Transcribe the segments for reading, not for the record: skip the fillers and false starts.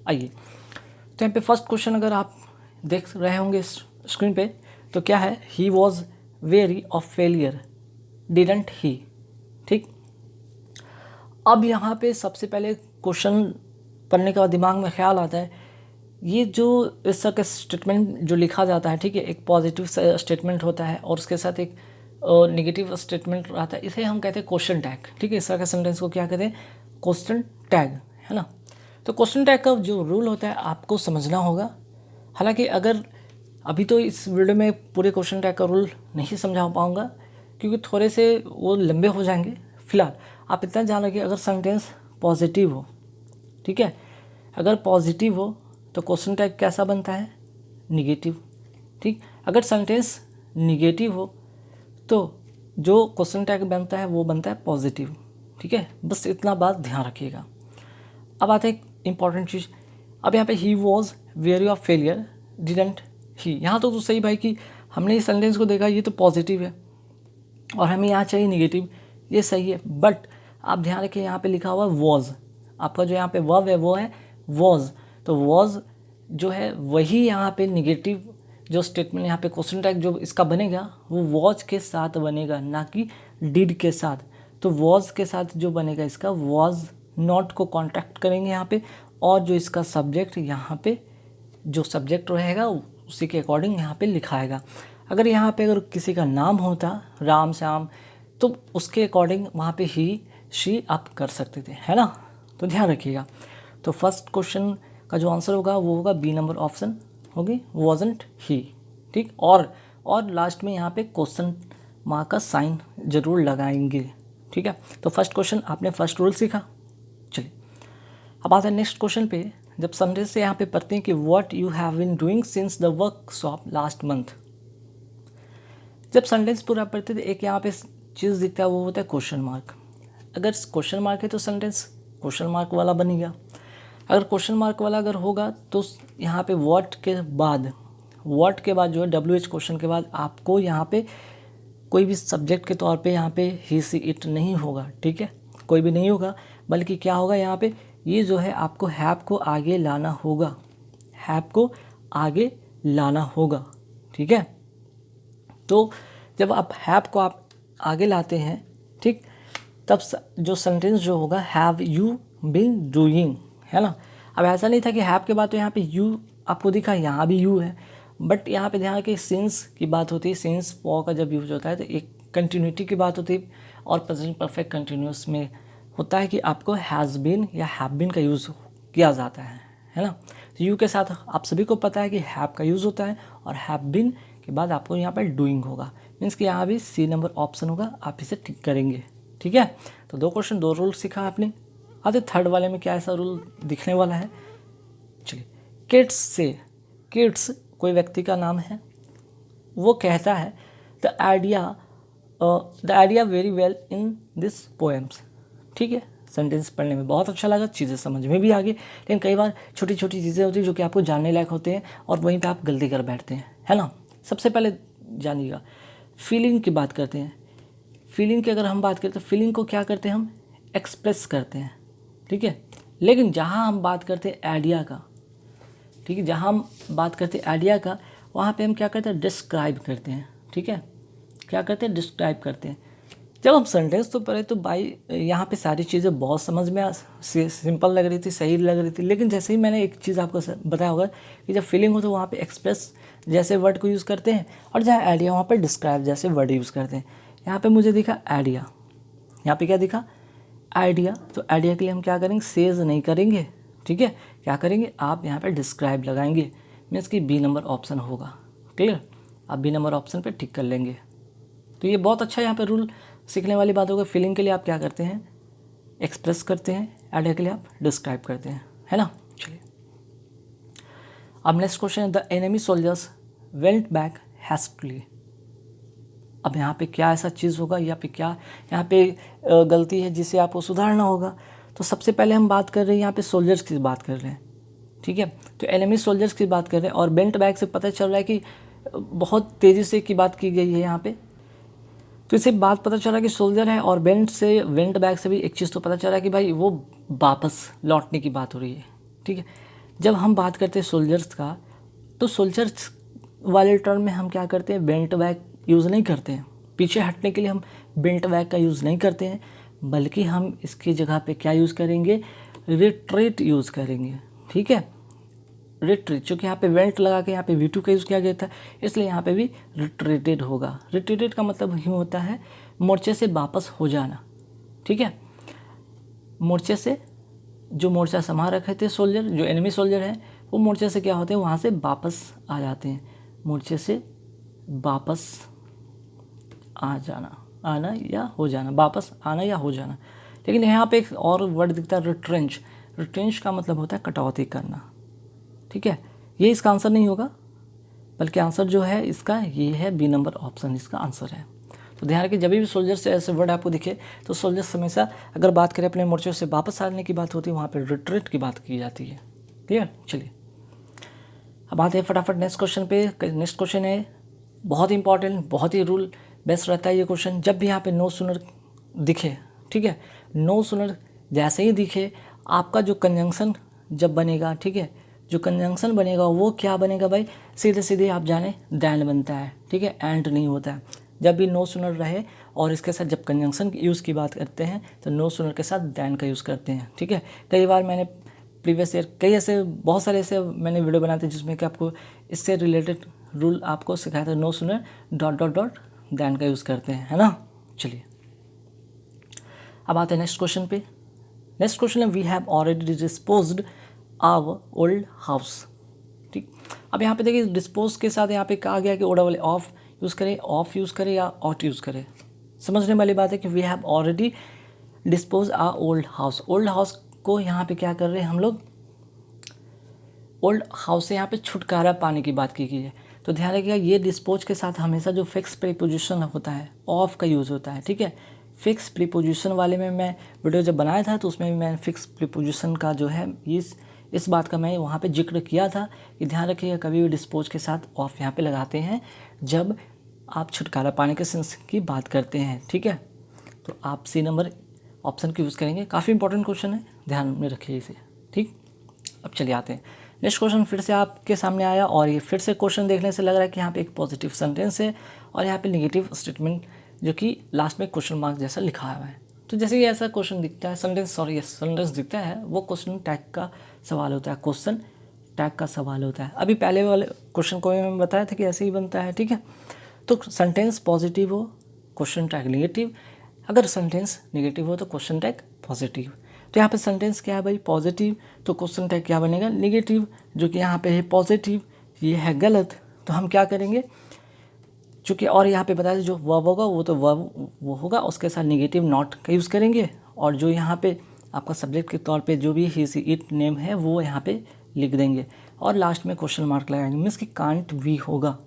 आइए, तो यहाँ पे फर्स्ट क्वेश्चन अगर आप देख रहे होंगे स्क्रीन पे, तो क्या है, he was very of failure didn't he. ठीक, अब यहाँ पे सबसे पहले क्वेश्चन पढ़ने के बाद दिमाग में ख्याल आता है, ये जो इस तरह का स्टेटमेंट जो लिखा जाता है, ठीक है, एक पॉजिटिव स्टेटमेंट होता है और उसके साथ एक नेगेटिव स्टेटमेंट आता है, इसे हम कहते हैं क्वेश्चन टैग। ठीक है, इस तरह के सेंटेंस को क्या कहते हैं, क्वेश्चन टैग, है ना। तो क्वेश्चन टैग का जो रूल होता है आपको समझना होगा। हालांकि अगर अभी तो इस वीडियो में पूरे क्वेश्चन टैग का रूल नहीं समझा पाऊँगा क्योंकि थोड़े से वो लंबे हो जाएंगे। फिलहाल आप इतना जान रखिए, अगर सेंटेंस पॉजिटिव हो, ठीक है, अगर पॉजिटिव हो तो क्वेश्चन टैग कैसा बनता है, निगेटिव। ठीक, अगर सेंटेंस निगेटिव हो तो जो क्वेश्चन टैग बनता है वो बनता है पॉजिटिव। ठीक है, बस इतना बात ध्यान रखिएगा। अब आते हैं एक इम्पॉर्टेंट चीज़। अब यहाँ पे he was very of failure didn't he, यहाँ तो सही भाई कि हमने इस सेंटेंस को देखा, ये तो पॉजिटिव है और हमें यहाँ चाहिए निगेटिव, ये सही है। बट आप ध्यान रखिए, यहाँ पे लिखा हुआ वॉज, आपका जो यहाँ पे वर्ब है वो है वॉज, तो वॉज जो है वही यहाँ पे निगेटिव जो स्टेटमेंट यहाँ पे क्वेश्चन टैग जो इसका बनेगा वो वॉज के साथ बनेगा, ना कि डिड के साथ। तो वॉज के साथ जो बनेगा इसका वॉज नॉट को कॉन्ट्रैक्ट करेंगे यहाँ पे, और जो इसका सब्जेक्ट यहाँ पे जो सब्जेक्ट रहेगा उसी के अकॉर्डिंग यहाँ पे लिखाएगा। अगर यहाँ पे अगर किसी का नाम होता राम श्याम तो उसके अकॉर्डिंग वहाँ पे ही शी आप कर सकते थे, है ना। तो ध्यान रखिएगा। तो फर्स्ट क्वेश्चन का जो आंसर होगा वो होगा बी नंबर ऑप्शन होगी, वॉजंट ही। ठीक, और लास्ट में यहाँ पे क्वेश्चन मार्क का साइन जरूर लगाएंगे। ठीक है, तो फर्स्ट क्वेश्चन आपने फर्स्ट रूल सीखा। चलिए अब आते हैं नेक्स्ट क्वेश्चन पे। जब सेंटेंस से यहाँ पे पढ़ते हैं कि what you have been doing since the workshop last month, जब सेंटेंस पूरा पढ़ते थे एक यहाँ पे चीज़ दिखता है वो होता है क्वेश्चन मार्क। अगर क्वेश्चन मार्क है तो सेंटेंस क्वेश्चन मार्क वाला बनेगा। अगर क्वेश्चन मार्क वाला अगर होगा तो यहाँ पे व्हाट के बाद जो है WH क्वेश्चन के बाद आपको यहाँ पे कोई भी सब्जेक्ट के तौर पे यहाँ पे ही सी इट नहीं होगा। ठीक है, कोई भी नहीं होगा, बल्कि क्या होगा यहाँ पे, ये जो है आपको हैव को आगे लाना होगा, हैव को आगे लाना होगा। ठीक है, तो जब आप हैव को आप आगे लाते हैं, ठीक, तब जो सेंटेंस जो होगा हैव यू बीन डूइंग, है ना। अब ऐसा नहीं था कि हैव के बाद तो यहाँ पे यू आपको दिखा, यहाँ भी यू है, बट यहाँ पे ध्यान कि सिंस की बात होती है, सिंस फॉर का जब यूज होता है तो एक कंटिन्यूटी की बात होती है, और प्रेजेंट परफेक्ट कंटिन्यूस में होता है कि आपको हैज़ बीन या हैव बीन का यूज़ किया जाता है ना। तो यू के साथ आप सभी को पता है कि हैव का यूज़ होता है, और हैव बीन के बाद आपको यहाँ पर डूइंग होगा, मीन्स कि यहाँ भी सी नंबर ऑप्शन होगा, आप इसे टिक करेंगे। ठीक है, तो 2 क्वेश्चन 2 रूल सीखा आपने। आते थर्ड वाले में क्या ऐसा रूल दिखने वाला है। चलिए, किड्स से, किड्स कोई व्यक्ति का नाम है, वो कहता है the idea very well in this poems. ठीक है, सेंटेंस पढ़ने में बहुत अच्छा लगा, चीज़ें समझ में भी आ गई, लेकिन कई बार छोटी छोटी चीज़ें होती हैं जो कि आपको जानने लायक होते हैं और वहीं पे आप गलती कर बैठते हैं, है ना। सबसे पहले जानिएगा, फीलिंग की बात करते हैं। फीलिंग की अगर हम बात करें तो फीलिंग को क्या करते हैं, हम एक्सप्रेस करते हैं। ठीक है, लेकिन जहाँ हम बात करते हैं आइडिया का, ठीक है, जहाँ हम बात करते हैं आइडिया का, वहाँ पे हम क्या करते हैं, डिस्क्राइब करते हैं। ठीक है, क्या करते हैं, डिस्क्राइब करते हैं। जब हम सेंटेंस तो पढ़े तो भाई यहाँ पे सारी चीज़ें बहुत समझ में सिंपल लग रही थी, सही लग रही थी, लेकिन जैसे ही मैंने एक चीज़ आपको बताया होगा कि जब फीलिंग हो तो वहाँ पे एक्सप्रेस जैसे वर्ड को यूज़ करते हैं, और जहाँ आइडिया वहाँ पे डिस्क्राइब जैसे वर्ड यूज़ करते हैं। यहाँ पे मुझे दिखा आइडिया, यहाँ पे क्या दिखा, आइडिया, तो आइडिया के लिए हम क्या करेंगे, सेज नहीं करेंगे। ठीक है, क्या करेंगे, आप यहाँ पे डिस्क्राइब लगाएंगे, मीन्स कि बी नंबर ऑप्शन होगा। क्लियर, आप बी नंबर ऑप्शन पे टिक कर लेंगे। तो ये बहुत अच्छा यहाँ पे रूल सीखने वाली बात होगा। फीलिंग के लिए आप क्या करते हैं, एक्सप्रेस करते हैं, आइडिया के लिए आप डिस्क्राइब करते हैं, है ना। चलिए अब नेक्स्ट क्वेश्चन है, the enemy soldiers went back hastily. अब यहाँ पे क्या ऐसा चीज़ होगा या फिर क्या यहाँ पे गलती है जिसे आपको सुधारना होगा। तो सबसे पहले हम बात कर रहे हैं यहाँ पे सोल्जर्स की बात कर रहे हैं। ठीक है, तो एनिमी सोल्जर्स की बात कर रहे हैं, और वेंट बैक से पता चल रहा है कि बहुत तेज़ी से की बात की गई है यहाँ पे। तो इससे बात पता चला कि सोल्जर है, और वेंट बैक से भी एक चीज़ तो पता चला कि भाई वो वापस लौटने की बात हो रही है। ठीक है, जब हम बात करते हैं सोल्जर्स का, तो सोल्जर्स वाले टर्म में हम क्या करते हैं, बेंट बैक यूज़ नहीं करते हैं। पीछे हटने के लिए हम बेंट बैक का यूज़ नहीं करते हैं, बल्कि हम इसकी जगह पे क्या यूज़ करेंगे, रिट्रीट यूज़ करेंगे। ठीक है, रिट्रीट, चूँकि यहाँ पे वेंट लगा के यहाँ पे V2 का यूज़ किया गया था, इसलिए यहाँ पे भी रिट्रीटेड होगा। रिट्रीटेड का मतलब यूँ होता है मोर्चे से वापस हो जाना। ठीक है, मोर्चे से जो मोर्चा संभाल रखे थे सोल्जर, जो एनिमी सोल्जर हैं, वो मोर्चे से क्या होते हैं, वहाँ से वापस आ जाते हैं। मोर्चे से वापस आ जाना, आना या हो जाना, वापस आना या हो जाना। लेकिन यहाँ पे एक और वर्ड दिखता है, रिट्रेंच। रिट्रेंच का मतलब होता है कटौती करना। ठीक है, ये इसका आंसर नहीं होगा, बल्कि आंसर जो है इसका ये है, बी नंबर ऑप्शन इसका आंसर है। तो ध्यान रखिए, जब भी सोल्जर से ऐसे वर्ड आपको दिखे तो सोल्जर्स हमेशा, अगर बात करें अपने मोर्चे से वापस आने की बात होती है, वहाँ पर रिट्रीट की बात की जाती है। क्लियर, चलिए अब आते हैं फटाफट नेक्स्ट क्वेश्चन पे। नेक्स्ट क्वेश्चन है बहुत इंपॉर्टेंट, बहुत ही रूल बेस्ट रहता है ये क्वेश्चन। जब भी यहाँ पे नो सुनर दिखे, ठीक है, नो सुनर जैसे ही दिखे, आपका जो कंजंक्शन जब बनेगा, ठीक है, जो कंजंक्शन बनेगा वो क्या बनेगा भाई, सीधे सीधे आप जाने दैन बनता है। ठीक है, एंड नहीं होता है। जब भी नो सुनर रहे और इसके साथ जब कंजंक्शन यूज़ की बात करते हैं तो नो सुनर के साथ दैन का यूज़ करते हैं। ठीक है, कई बार मैंने प्रीवियस ईयर कई ऐसे बहुत सारे ऐसे मैंने वीडियो बनाए थे जिसमें कि आपको इससे रिलेटेड रूल आपको सिखाया था, no sooner dot dot dot than का यूज़ करते हैं, है ना। चलिए अब आते हैं नेक्स्ट क्वेश्चन पे। नेक्स्ट क्वेश्चन है, we have already disposed our old house. ठीक, अब यहाँ पे देखिए डिस्पोज के साथ यहाँ पे कहा गया कि ओडा वाले ऑफ यूज़ करें, ऑफ यूज़ करें या ऑट यूज़ करें। समझने वाली बात है कि we have already dispose a old house. Old house को यहाँ पे क्या कर रहे हैं हम लोग, ओल्ड हाउस से यहाँ पे छुटकारा पाने की बात की गई है। तो ध्यान रखिएगा, ये डिस्पोज के साथ हमेशा जो फिक्स प्रीपोजिशन होता है ऑफ का यूज़ होता है। ठीक है, फिक्स प्रीपोजिशन वाले में मैं वीडियो जब बनाया था तो उसमें भी मैं फिक्स प्रीपोजिशन का जो है इस बात का मैं वहाँ पे जिक्र किया था कि ध्यान रखिएगा कभी भी डिस्पोज के साथ ऑफ यहाँ पे लगाते हैं जब आप छुटकारा पाने के सेंस की बात करते हैं। ठीक है, तो आप सी नंबर ऑप्शन की यूज़ करेंगे। काफ़ी इंपॉर्टेंट क्वेश्चन है, ध्यान में रखिए इसे। ठीक, अब चलिए आते हैं नेक्स्ट क्वेश्चन फिर से आपके सामने आया, और ये फिर से क्वेश्चन देखने से लग रहा है कि यहाँ पे एक पॉजिटिव सेंटेंस है और यहाँ पे नेगेटिव स्टेटमेंट जो कि लास्ट में क्वेश्चन मार्क जैसा लिखा हुआ है। तो जैसे कि ऐसा क्वेश्चन दिखता है, सेंटेंस दिखता है, वो क्वेश्चन टैग का सवाल होता है, क्वेश्चन टैग का सवाल होता है। अभी पहले वाले क्वेश्चन को मैंने बताया था कि ऐसे ही बनता है। ठीक है, तो सेंटेंस पॉजिटिव हो, क्वेश्चन टैग नेगेटिव, अगर सेंटेंस नेगेटिव हो तो क्वेश्चन टैग पॉजिटिव। तो यहाँ पे सेंटेंस क्या है भाई, पॉजिटिव, तो क्वेश्चन टैग क्या बनेगा, नेगेटिव, जो कि यहाँ पे है पॉजिटिव, ये है गलत। तो हम क्या करेंगे, चूँकि और यहाँ पे बताया जो वर्ब होगा वो तो वर्ब वो होगा, उसके साथ नेगेटिव नॉट का यूज़ करेंगे, और जो यहाँ पे आपका सब्जेक्ट के तौर पे जो भी ही सी इट नेम है वो यहाँ पे लिख देंगे, और लास्ट में क्वेश्चन मार्क लगाएंगे, मीन्स कि कांट वी होगा।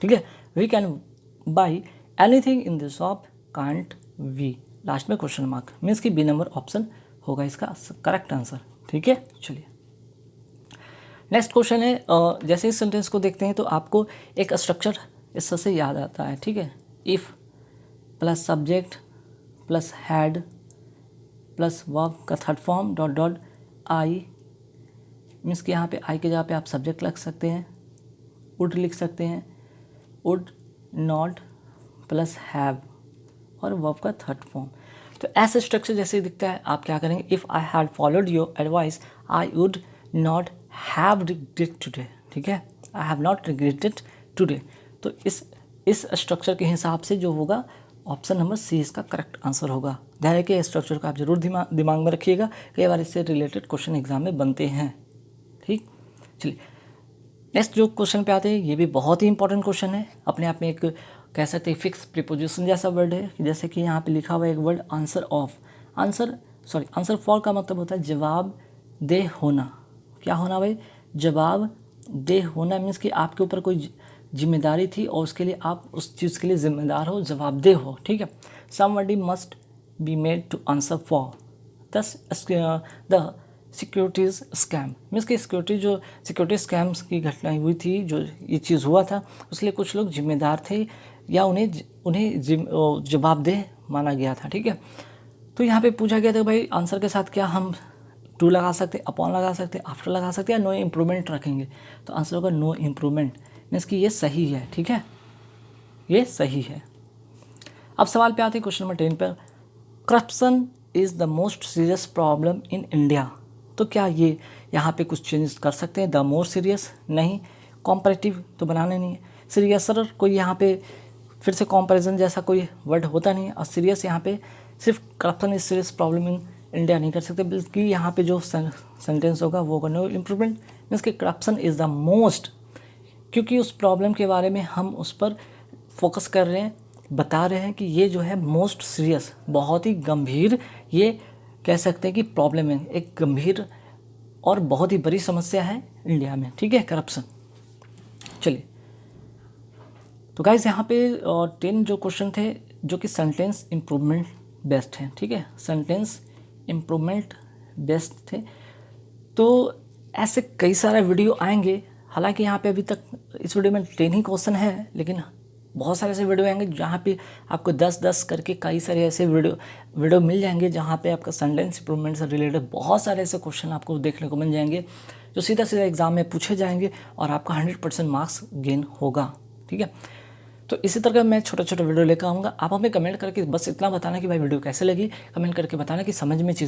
ठीक है, we can buy anything in this shop, can't we, last में क्वेश्चन मार्क, मीन्स कि बी नंबर ऑप्शन होगा इसका करेक्ट आंसर। ठीक है, चलिए नेक्स्ट क्वेश्चन है। जैसे इस सेंटेंस को देखते हैं तो आपको एक स्ट्रक्चर इससे याद आता है। ठीक है, if plus subject plus had plus verb का third form dot dot I, means कि यहाँ पे आई के जगह पे आप सब्जेक्ट लग सकते हैं, वुड लिख सकते हैं, वुड नॉट प्लस हैव और वर्ब का थर्ड फॉर्म। तो ऐसे स्ट्रक्चर जैसे दिखता है, आप क्या करेंगे, if I had followed your advice I would not have regretted today. ठीक है, I have not regretted today. तो इस स्ट्रक्चर के हिसाब से जो होगा ऑप्शन नंबर सी इसका करेक्ट आंसर होगा। ध्यान रखिए, स्ट्रक्चर को आप जरूर दिमाग में रखिएगा, कई बार इससे रिलेटेड क्वेश्चन एग्जाम में बनते हैं। ठीक, चलिए नेक्स्ट जो क्वेश्चन पे आते हैं, ये भी बहुत ही इंपॉर्टेंट क्वेश्चन है, अपने आप में एक कह सकते हैं फिक्स प्रीपोजिशन जैसा वर्ड है। जैसे कि यहाँ पे लिखा हुआ है एक word answer of, answer for का मतलब होता है जवाब दे होना। क्या होना भाई, जवाब दे होना, मीन्स कि आपके ऊपर कोई जिम्मेदारी थी और उसके लिए आप उस चीज़ के लिए जिम्मेदार हो, जवाबदेह हो। ठीक है, somebody must be made to answer for the securities scam, means कि सिक्योरिटी स्कैम्स की घटना हुई थी, जो ये चीज़ हुआ था, उसलिए कुछ लोग जिम्मेदार थे या उन्हें जवाबदेह माना गया था। ठीक है, तो यहाँ पे पूछा गया था भाई आंसर के साथ क्या हम टू लगा सकते, अपॉन लगा सकते, आफ्टर लगा सकते, या नो इम्प्रूवमेंट रखेंगे। तो आंसर होगा नो इम्प्रूवमेंट, मीन्स कि ये सही है। ठीक है, ये सही है। अब सवाल पे आते हैं क्वेश्चन नंबर 10 पर, corruption is the most serious problem in India. तो क्या ये यहाँ पे कुछ चेंजेस कर सकते हैं? द मोर सीरियस नहीं, कॉम्परेटिव तो बनाने नहीं है, सीरियसर कोई यहाँ पे फिर से कंपैरिजन जैसा कोई वर्ड होता नहीं है, और सीरियस यहाँ पे सिर्फ corruption is serious problem in India नहीं कर सकते, बल्कि यहाँ पे जो सेंटेंस होगा वो होगा नो इम्प्रूवमेंट, मीन्स कि करप्शन इज़ द मोस्ट, क्योंकि उस प्रॉब्लम के बारे में हम उस पर फोकस कर रहे हैं, बता रहे हैं कि ये जो है मोस्ट सीरियस, बहुत ही गंभीर, ये कह सकते हैं कि प्रॉब्लम है, एक गंभीर और बहुत ही बड़ी समस्या है इंडिया में। ठीक है, करप्शन। चलिए, तो गाइस यहाँ पे 10 जो क्वेश्चन थे जो कि सेंटेंस इम्प्रूवमेंट बेस्ड हैं। ठीक है, सेंटेंस इम्प्रूवमेंट बेस्ड थे। तो ऐसे कई सारे वीडियो आएंगे, हालांकि यहाँ पे अभी तक इस वीडियो में 10 ही क्वेश्चन है, लेकिन बहुत सारे ऐसे वीडियो आएंगे जहाँ पे आपको 10-10 करके कई सारे ऐसे वीडियो मिल जाएंगे जहाँ पे आपका सेंटेंस इम्प्रूवमेंट से रिलेटेड बहुत सारे ऐसे क्वेश्चन आपको देखने को मिल जाएंगे जो सीधा सीधा एग्जाम में पूछे जाएंगे और आपका 100% मार्क्स गेन होगा। ठीक है, तो इसी तरह मैं छोटा छोटा वीडियो लेकर आऊँगा। आप हमें कमेंट करके बस इतना बताना कि भाई वीडियो कैसे लगी, कमेंट करके बताना कि समझ में चीज़ें